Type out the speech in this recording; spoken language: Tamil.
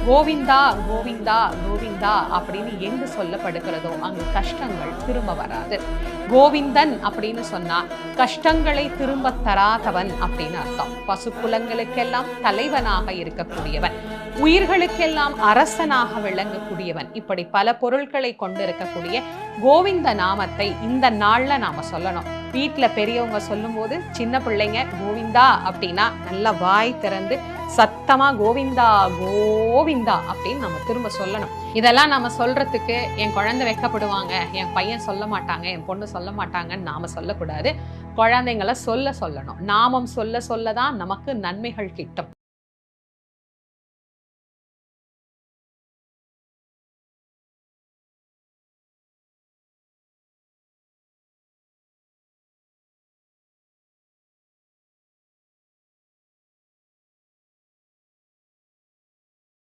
கோவிந்தா கோவிந்தா கோவிந்தா அப்படின்னு எங்கு சொல்லப்படுகிறதோ அங்கு கஷ்டங்கள் திரும்ப வராது. கோவிந்தன் அப்படின்னு சொன்னா கஷ்டங்களை திரும்ப தராதவன் அப்படின்னு அர்த்தம். பசுக்குலங்களுக்கெல்லாம் தலைவனாக இருக்கக்கூடியவன், உயிர்களுக்கெல்லாம் அரசனாக விளங்கக்கூடியவன், இப்படி பல பொருட்களை கொண்டிருக்கக்கூடிய கோவிந்த நாமத்தை இந்த நாள்ல நாம சொல்லணும். வீட்டுல பெரியவங்க சொல்லும் போது சின்ன பிள்ளைங்க கோவிந்தா அப்படின்னா நல்லா வாய் திறந்து சத்தமா கோவிந்தா கோவிந்தா அப்படின்னு நம்ம திரும்ப சொல்லணும். இதெல்லாம் நம்ம சொல்றதுக்கு என் குழந்தை வெட்கப்படுவாங்க, என் பையன் சொல்ல மாட்டாங்க, என் பொண்ணு சொல்ல மாட்டாங்கன்னு நாம சொல்லக்கூடாது. குழந்தைங்களை சொல்லணும். நாமம் சொல்ல சொல்லதான் நமக்கு நன்மைகள் கிட்டும்.